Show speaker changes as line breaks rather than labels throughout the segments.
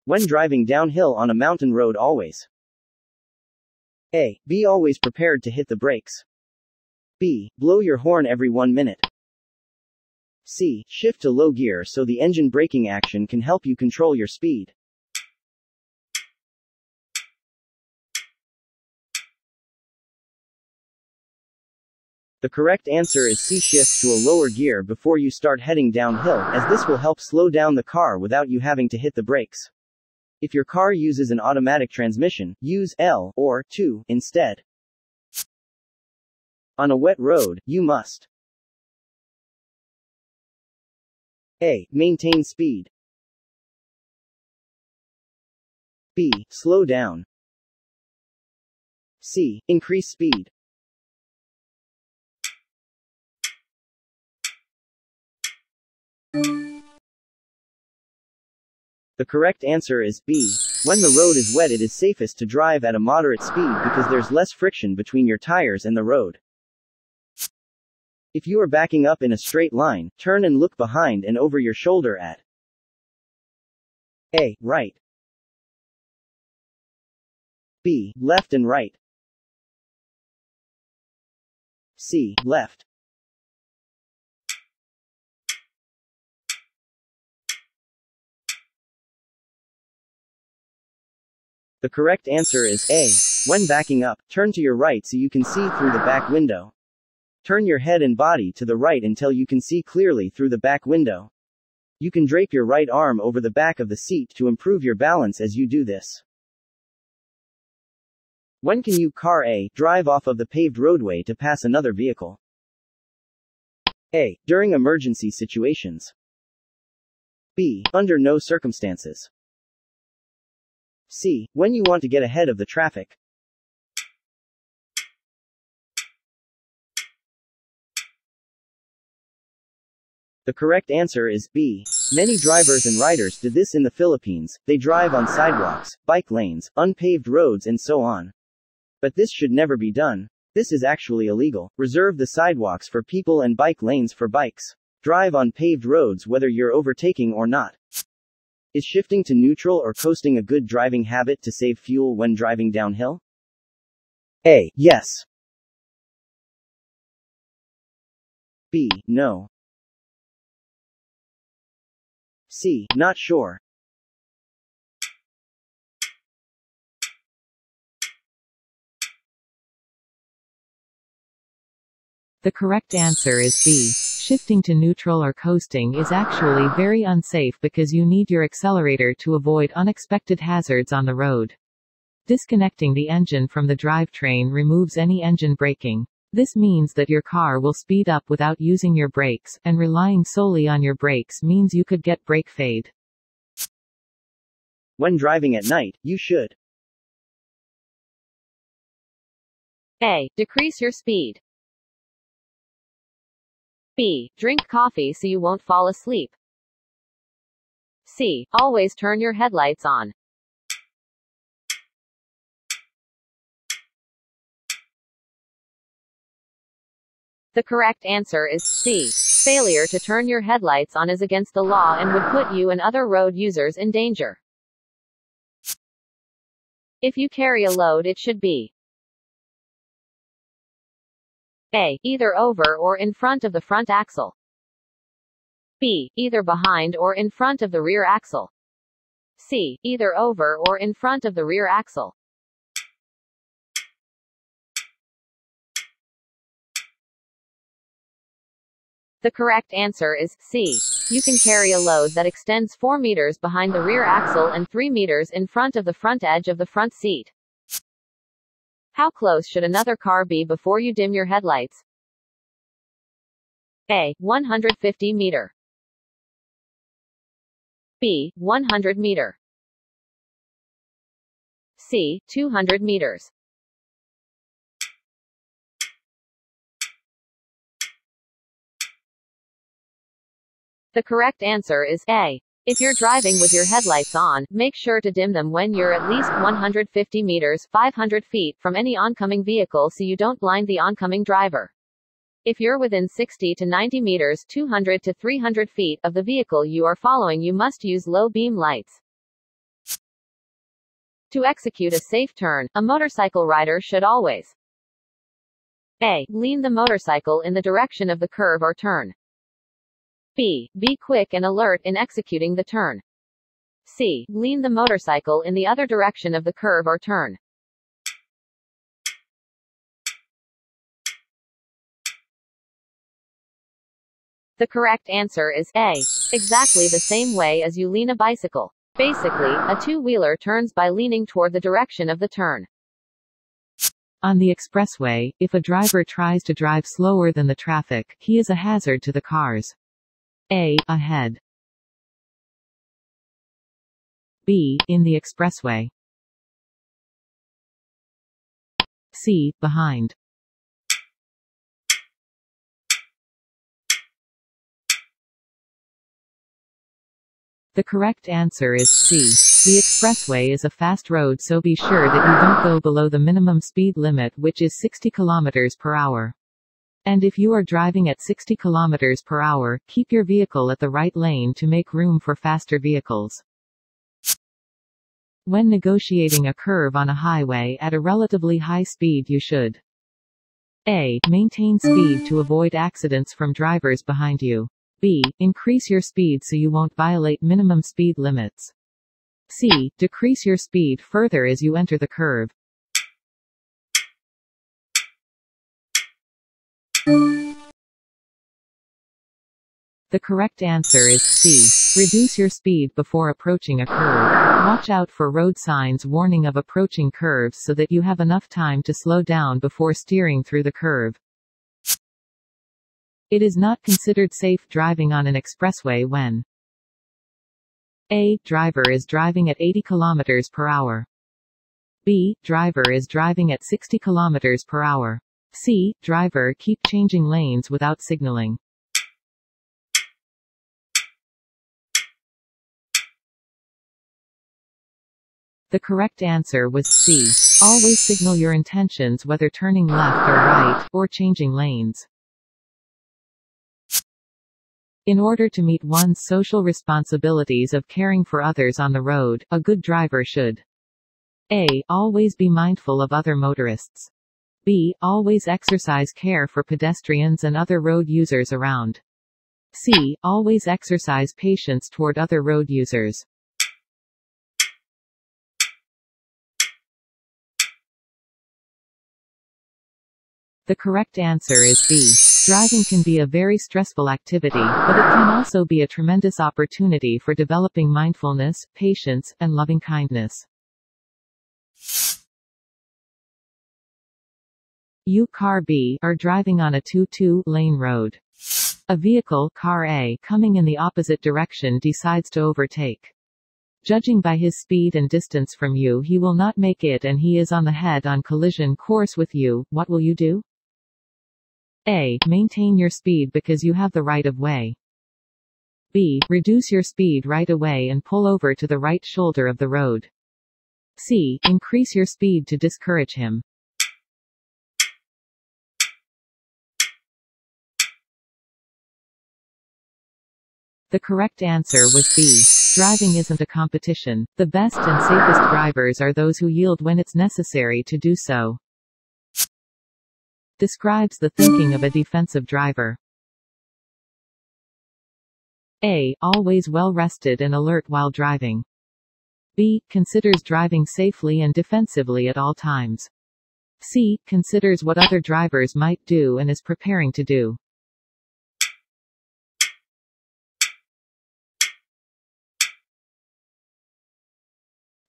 When driving downhill on a mountain road, always A. Be always prepared to hit the brakes. B. Blow your horn every 1 minute. C. Shift to low gear so the engine braking action can help you control your speed. The correct answer is C. Shift to a lower gear before you start heading downhill, as this will help slow down the car without you having to hit the brakes. If your car uses an automatic transmission, use L or 2 instead. On a wet road, you must A. Maintain speed. B. Slow down. C. Increase speed. The correct answer is B. When the road is wet, it is safest to drive at a moderate speed because there's less friction between your tires and the road. If you are backing up in a straight line, turn and look behind and over your shoulder at A. Right. B. Left and right. C. Left. The correct answer is A. When backing up, turn to your right so you can see through the back window. Turn your head and body to the right until you can see clearly through the back window. You can drape your right arm over the back of the seat to improve your balance as you do this. When can you, car A, drive off of the paved roadway to pass another vehicle? A. During emergency situations. B. Under no circumstances. C. When you want to get ahead of the traffic. The correct answer is B. Many drivers and riders do this in the Philippines. They drive on sidewalks, bike lanes, unpaved roads and so on. But this should never be done. This is actually illegal. Reserve the sidewalks for people and bike lanes for bikes. Drive on paved roads whether you're overtaking or not. Is shifting to neutral or coasting a good driving habit to save fuel when driving downhill? A. Yes. B. No. C. Not sure.
The correct answer is B. Shifting to neutral or coasting is actually very unsafe because you need your accelerator to avoid unexpected hazards on the road. Disconnecting the engine from the drivetrain removes any engine braking. This means that your car will speed up without using your brakes, and relying solely on your brakes means you could get brake fade.
When driving at night, you should
A. Decrease your speed. B. Drink coffee so you won't fall asleep. C. Always turn your headlights on. The correct answer is C. Failure to turn your headlights on is against the law and would put you and other road users in danger. If you carry a load, it should be A. Either over or in front of the front axle. B. Either behind or in front of the rear axle. C. Either over or in front of the rear axle. The correct answer is C. You can carry a load that extends 4 meters behind the rear axle and 3 meters in front of the front edge of the front seat. How close should another car be before you dim your headlights? A. 150 meter. B. 100 meter. C. 200 meters. The correct answer is A. If you're driving with your headlights on, make sure to dim them when you're at least 150 meters 500 feet from any oncoming vehicle so you don't blind the oncoming driver. If you're within 60 to 90 meters 200 to 300 feet of the vehicle you are following, you must use low beam lights. To execute a safe turn, a motorcycle rider should always A. Lean the motorcycle in the direction of the curve or turn. B. Be quick and alert in executing the turn. C. Lean the motorcycle in the other direction of the curve or turn. The correct answer is A. Exactly the same way as you lean a bicycle. Basically, a two-wheeler turns by leaning toward the direction of the turn.
On the expressway, if a driver tries to drive slower than the traffic, he is a hazard to the cars. A. Ahead. B. In the expressway. C. Behind. The correct answer is C. The expressway is a fast road, so be sure that you don't go below the minimum speed limit, which is 60 km per hour. And if you are driving at 60 km per hour, keep your vehicle at the right lane to make room for faster vehicles. When negotiating a curve on a highway at a relatively high speed, you should A. Maintain speed to avoid accidents from drivers behind you. B. Increase your speed so you won't violate minimum speed limits. C. Decrease your speed further as you enter the curve. The correct answer is C. Reduce your speed before approaching a curve. Watch out for road signs warning of approaching curves so that you have enough time to slow down before steering through the curve. It is not considered safe driving on an expressway when A. Driver is driving at 80 km per hour. B. Driver is driving at 60 km per hour. C. Driver keep changing lanes without signaling. The correct answer was C. Always signal your intentions whether turning left or right, or changing lanes. In order to meet one's social responsibilities of caring for others on the road, a good driver should A. Always be mindful of other motorists. B. Always exercise care for pedestrians and other road users around. C. Always exercise patience toward other road users. The correct answer is B. Driving can be a very stressful activity, but it can also be a tremendous opportunity for developing mindfulness, patience, and loving-kindness. You, car B, are driving on a 2-lane road. A vehicle, car A, coming in the opposite direction decides to overtake. Judging by his speed and distance from you, he will not make it and he is on the head-on collision course with you. What will you do? A. Maintain your speed because you have the right of way. B. Reduce your speed right away and pull over to the right shoulder of the road. C. Increase your speed to discourage him. The correct answer was B. Driving isn't a competition. The best and safest drivers are those who yield when it's necessary to do so. Describes the thinking of a defensive driver. A. Always well rested and alert while driving. B. Considers driving safely and defensively at all times. C. Considers what other drivers might do and is preparing to do.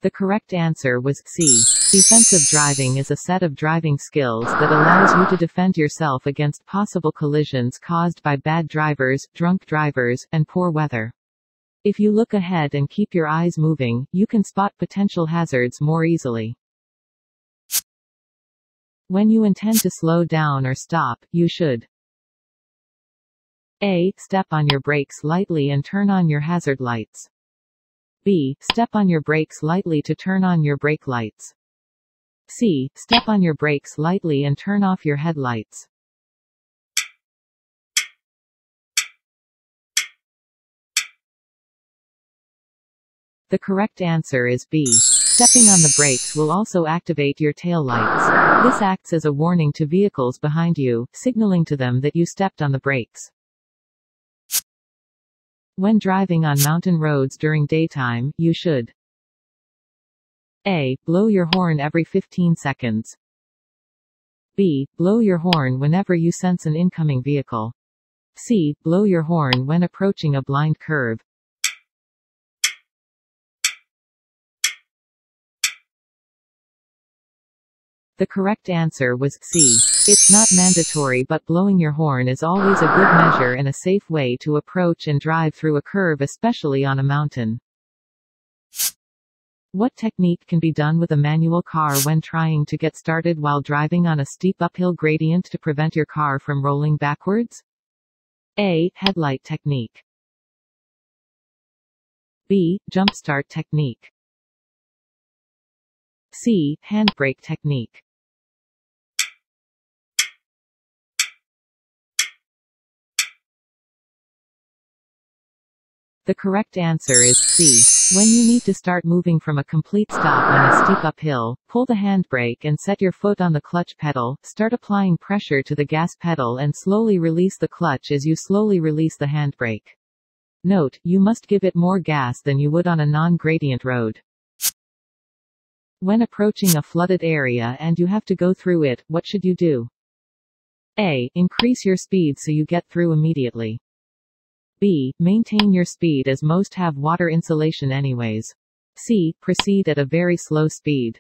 The correct answer was C. Defensive driving is a set of driving skills that allows you to defend yourself against possible collisions caused by bad drivers, drunk drivers, and poor weather. If you look ahead and keep your eyes moving, you can spot potential hazards more easily. When you intend to slow down or stop, you should A. Step on your brakes lightly and turn on your hazard lights. B. Step on your brakes lightly to turn on your brake lights. C. Step on your brakes lightly and turn off your headlights. The correct answer is B. Stepping on the brakes will also activate your tail lights. This acts as a warning to vehicles behind you, signaling to them that you stepped on the brakes. When driving on mountain roads during daytime, you should A. Blow your horn every 15 seconds. B. Blow your horn whenever you sense an incoming vehicle. C. Blow your horn when approaching a blind curve. The correct answer was C. It's not mandatory, but blowing your horn is always a good measure and a safe way to approach and drive through a curve, especially on a mountain. What technique can be done with a manual car when trying to get started while driving on a steep uphill gradient to prevent your car from rolling backwards? A. Headlight technique. B. Jump start technique. C. Handbrake technique. The correct answer is C. When you need to start moving from a complete stop on a steep uphill, pull the handbrake and set your foot on the clutch pedal, start applying pressure to the gas pedal and slowly release the clutch as you slowly release the handbrake. Note, you must give it more gas than you would on a non-gradient road. When approaching a flooded area and you have to go through it, what should you do? A. Increase your speed so you get through immediately. B. Maintain your speed as most have water insulation anyways. C. Proceed at a very slow speed.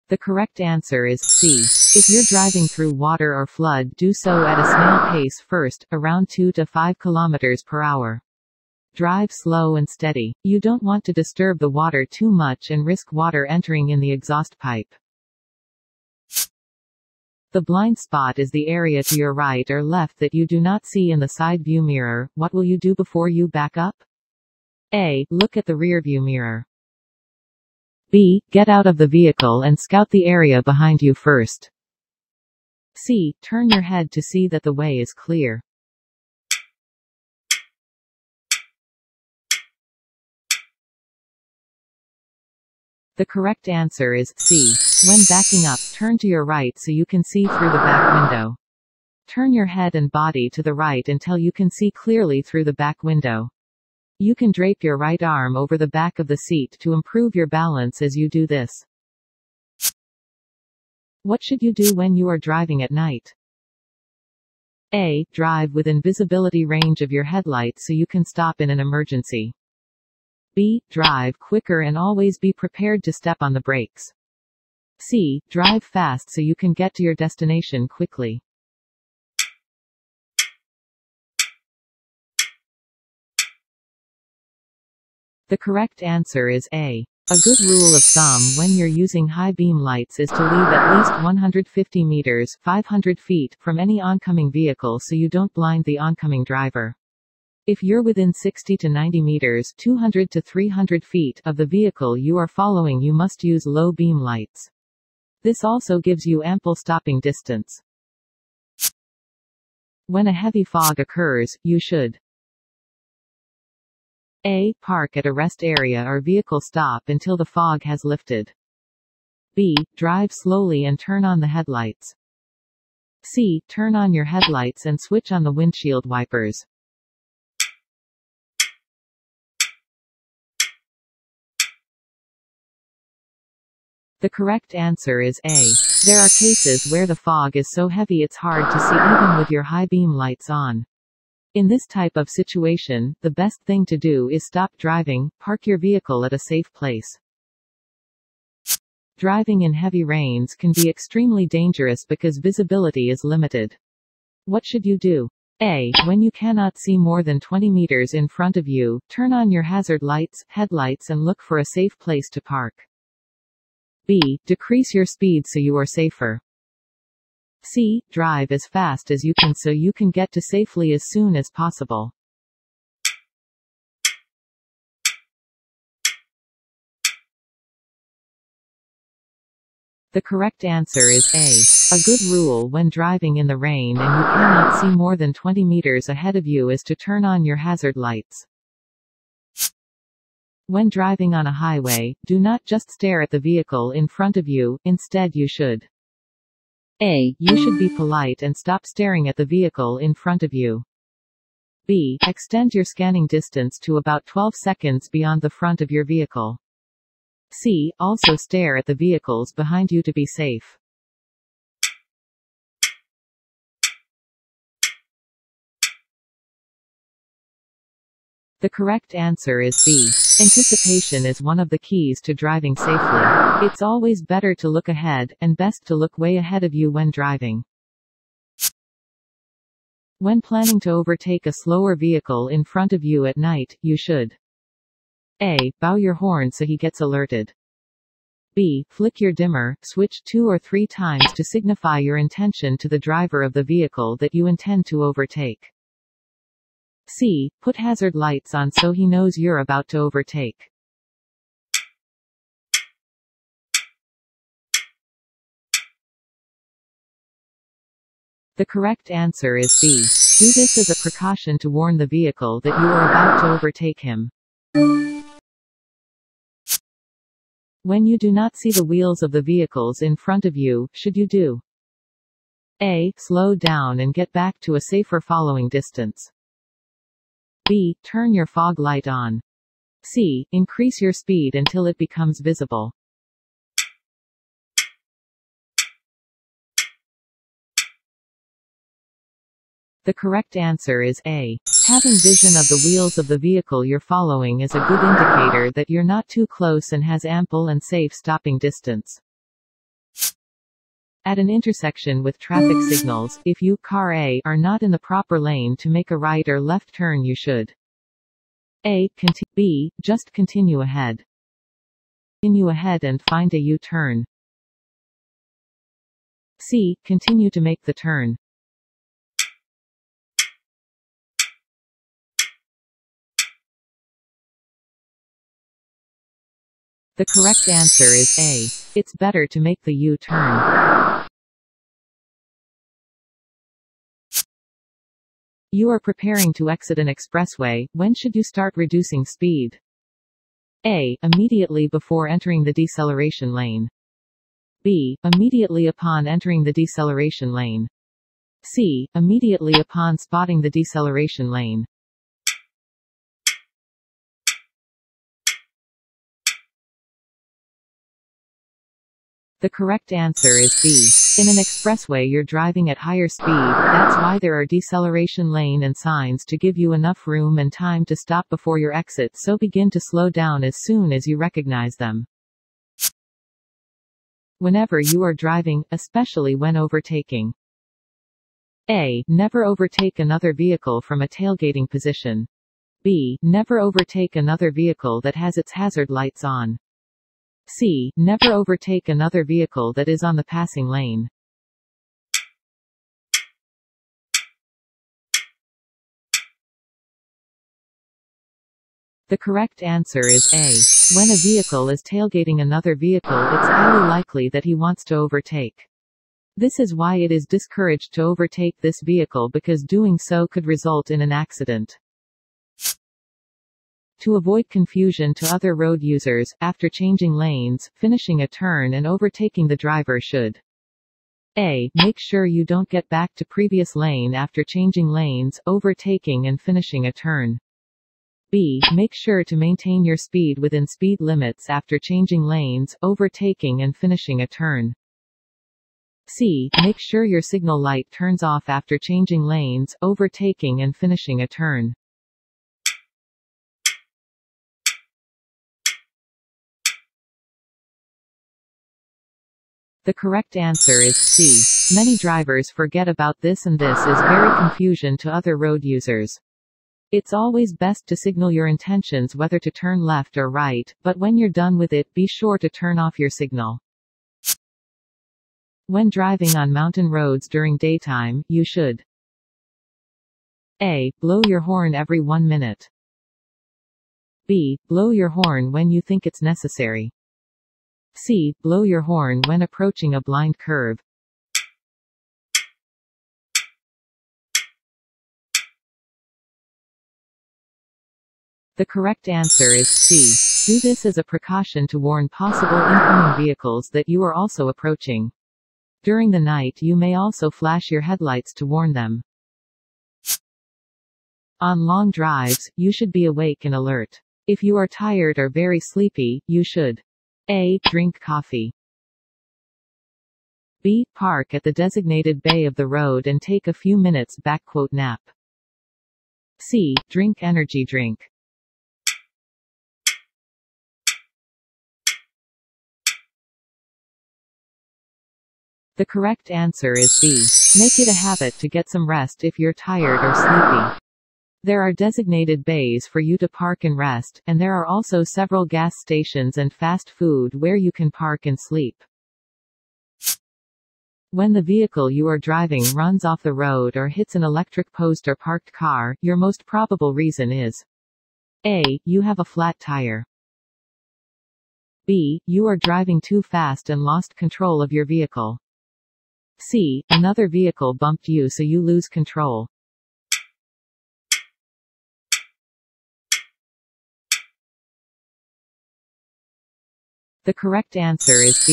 The correct answer is C. If you're driving through water or flood, do so at a snail pace first, around 2 to 5 kilometers per hour. Drive slow and steady. You don't want to disturb the water too much and risk water entering in the exhaust pipe. The blind spot is the area to your right or left that you do not see in the side view mirror. What will you do before you back up? A. Look at the rear view mirror. B. Get out of the vehicle and scout the area behind you first. C. Turn your head to see that the way is clear. The correct answer is C. When backing up, turn to your right so you can see through the back window. Turn your head and body to the right until you can see clearly through the back window. You can drape your right arm over the back of the seat to improve your balance as you do this. What should you do when you are driving at night? A. Drive within visibility range of your headlights so you can stop in an emergency. B. Drive quicker and always be prepared to step on the brakes. C. Drive fast so you can get to your destination quickly. The correct answer is A. A good rule of thumb when you're using high beam lights is to leave at least 150 meters 500 feet from any oncoming vehicle so you don't blind the oncoming driver. If you're within 60 to 90 meters 200 to 300 feet of the vehicle you are following, you must use low beam lights. This also gives you ample stopping distance. When a heavy fog occurs, you should A. Park at a rest area or vehicle stop until the fog has lifted. B. Drive slowly and turn on the headlights. C. Turn on your headlights and switch on the windshield wipers. The correct answer is A. There are cases where the fog is so heavy it's hard to see even with your high beam lights on. In this type of situation, the best thing to do is stop driving, park your vehicle at a safe place. Driving in heavy rains can be extremely dangerous because visibility is limited. What should you do? A. When you cannot see more than 20 meters in front of you, turn on your hazard lights, headlights and look for a safe place to park. B. Decrease your speed so you are safer. C. Drive as fast as you can so you can get to safely as soon as possible. The correct answer is A. A good rule when driving in the rain and you cannot see more than 20 meters ahead of you is to turn on your hazard lights. When driving on a highway, do not just stare at the vehicle in front of you, instead you should A. You should be polite and stop staring at the vehicle in front of you. B. Extend your scanning distance to about 12 seconds beyond the front of your vehicle. C. Also stare at the vehicles behind you to be safe. The correct answer is B. Anticipation is one of the keys to driving safely. It's always better to look ahead, and best to look way ahead of you when driving. When planning to overtake a slower vehicle in front of you at night, you should A. Bow your horn so he gets alerted. B. Flick your dimmer, switch 2 or 3 times to signify your intention to the driver of the vehicle that you intend to overtake. C. Put hazard lights on so he knows you're about to overtake. The correct answer is B. Do this as a precaution to warn the vehicle that you are about to overtake him. When you do not see the wheels of the vehicles in front of you, should you do A. Slow down and get back to a safer following distance. B. Turn your fog light on. C. Increase your speed until it becomes visible. The correct answer is A. Having vision of the wheels of the vehicle you're following is a good indicator that you're not too close and has ample and safe stopping distance. At an intersection with traffic signals, if you, car A, are not in the proper lane to make a right or left turn, you should A. B. Just continue ahead. Continue ahead and find a U-turn. C. Continue to make the turn. The correct answer is A. It's better to make the U-turn. You are preparing to exit an expressway. When should you start reducing speed? A. Immediately before entering the deceleration lane. B. Immediately upon entering the deceleration lane. C. Immediately upon spotting the deceleration lane. The correct answer is B. In an expressway you're driving at higher speed, that's why there are deceleration lane and signs to give you enough room and time to stop before your exit, so begin to slow down as soon as you recognize them. Whenever you are driving, especially when overtaking. A. Never overtake another vehicle from a tailgating position. B. Never overtake another vehicle that has its hazard lights on. C. Never overtake another vehicle that is on the passing lane. The correct answer is A. When a vehicle is tailgating another vehicle, it's highly likely that he wants to overtake. This is why it is discouraged to overtake this vehicle, because doing so could result in an accident. To avoid confusion to other road users, after changing lanes, finishing a turn and overtaking, the driver should A. Make sure you don't get back to previous lane after changing lanes, overtaking and finishing a turn. B. Make sure to maintain your speed within speed limits after changing lanes, overtaking and finishing a turn. C. Make sure your signal light turns off after changing lanes, overtaking and finishing a turn. The correct answer is C. Many drivers forget about this, and this is very confusion to other road users. It's always best to signal your intentions whether to turn left or right, but when you're done with it, be sure to turn off your signal. When driving on mountain roads during daytime, you should A. Blow your horn every 1 minute. B. Blow your horn when you think it's necessary. C. Blow your horn when approaching a blind curve. The correct answer is C. Do this as a precaution to warn possible incoming vehicles that you are also approaching. During the night you may also flash your headlights to warn them. On long drives, you should be awake and alert. If you are tired or very sleepy, you should A. Drink coffee. B. Park at the designated bay of the road and take a few minutes nap. C. Drink energy drink. The correct answer is B. Make it a habit to get some rest if you're tired or sleepy. There are designated bays for you to park and rest, and there are also several gas stations and fast food where you can park and sleep. When the vehicle you are driving runs off the road or hits an electric post or parked car, your most probable reason is A. You have a flat tire. B. You are driving too fast and lost control of your vehicle. C. Another vehicle bumped you so you lose control. The correct answer is B.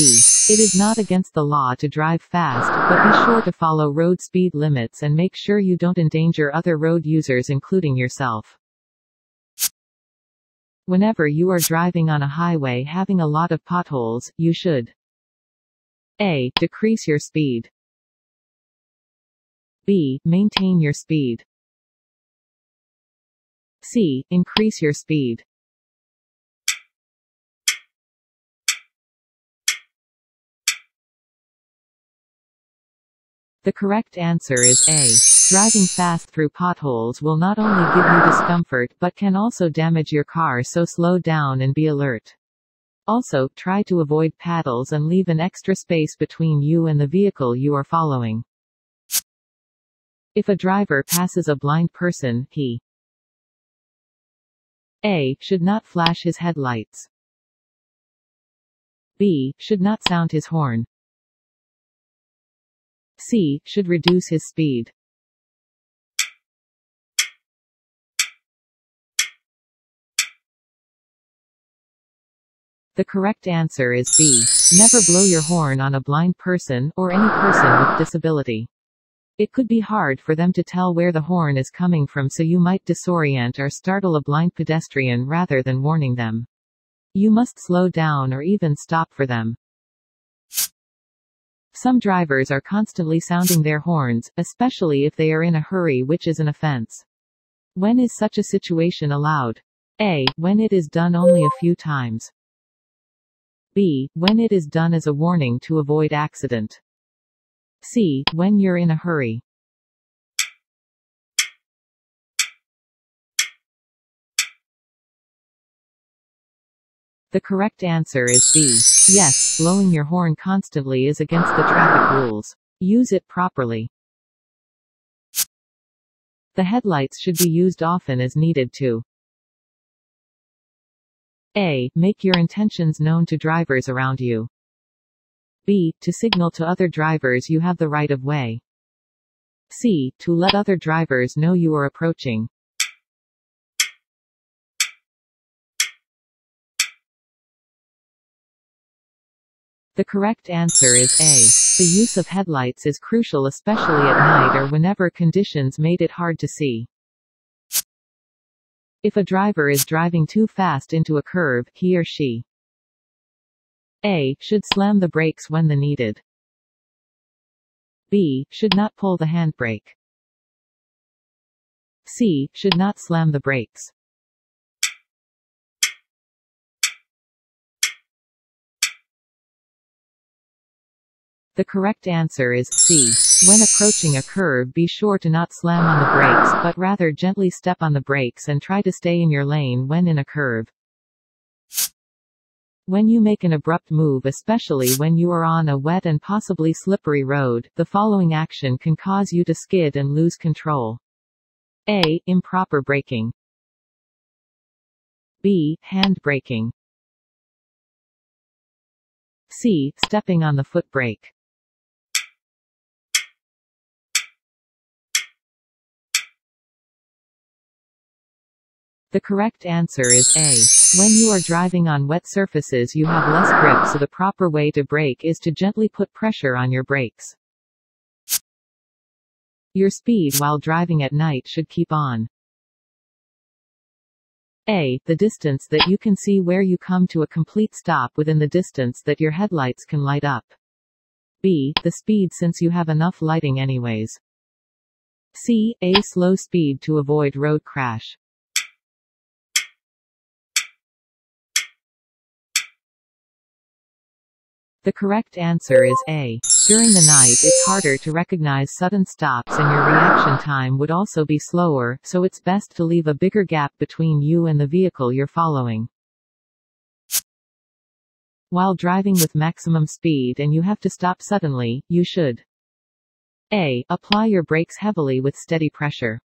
It is not against the law to drive fast, but be sure to follow road speed limits and make sure you don't endanger other road users including yourself. Whenever you are driving on a highway having a lot of potholes, you should A. Decrease your speed. B. Maintain your speed. C. Increase your speed. The correct answer is A. Driving fast through potholes will not only give you discomfort but can also damage your car, so slow down and be alert. Also, try to avoid paddles and leave an extra space between you and the vehicle you are following. If a driver passes a blind person, he A. Should not flash his headlights. B. Should not sound his horn. C. Should reduce his speed. The correct answer is B. Never blow your horn on a blind person or any person with disability. It could be hard for them to tell where the horn is coming from, so you might disorient or startle a blind pedestrian rather than warning them. You must slow down or even stop for them. Some drivers are constantly sounding their horns, especially if they are in a hurry, which is an offense. When is such a situation allowed? A. When it is done only a few times. B. When it is done as a warning to avoid accident. C. When you're in a hurry. The correct answer is B. Yes, blowing your horn constantly is against the traffic rules. Use it properly. The headlights should be used often as needed to A. Make your intentions known to drivers around you. B. To signal to other drivers you have the right of way. C. To let other drivers know you are approaching. The correct answer is A. The use of headlights is crucial, especially at night or whenever conditions made it hard to see. If a driver is driving too fast into a curve, he or she A. Should slam the brakes when the needed. B. Should not pull the handbrake. C. Should not slam the brakes. The correct answer is C. When approaching a curve, be sure to not slam on the brakes, but rather gently step on the brakes and try to stay in your lane when in a curve. When you make an abrupt move, especially when you are on a wet and possibly slippery road, the following action can cause you to skid and lose control. A. Improper braking. B. Hand braking. C. Stepping on the foot brake. The correct answer is A. When you are driving on wet surfaces you have less grip, so the proper way to brake is to gently put pressure on your brakes. Your speed while driving at night should keep on A. The distance that you can see where you come to a complete stop within the distance that your headlights can light up. B. The speed, since you have enough lighting anyways. C. A. Slow speed to avoid road crash. The correct answer is A. During the night it's harder to recognize sudden stops and your reaction time would also be slower, so it's best to leave a bigger gap between you and the vehicle you're following. While driving with maximum speed and you have to stop suddenly, you should A. Apply your brakes heavily with steady pressure.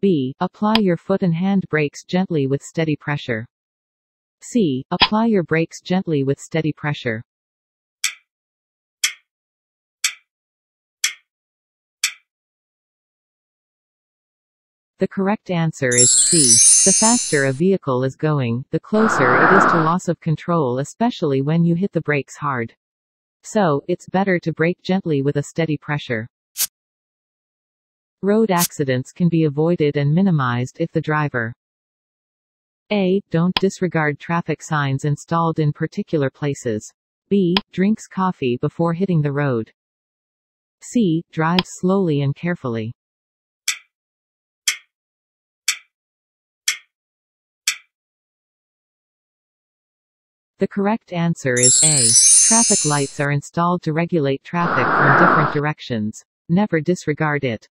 B. Apply your foot and hand brakes gently with steady pressure. C. Apply your brakes gently with steady pressure. The correct answer is C. The faster a vehicle is going, the closer it is to loss of control, especially when you hit the brakes hard. So, it's better to brake gently with a steady pressure. Road accidents can be avoided and minimized if the driver A. Don't disregard traffic signs installed in particular places. B. Drinks coffee before hitting the road. C. Drives slowly and carefully. The correct answer is A. Traffic lights are installed to regulate traffic from different directions. Never disregard it.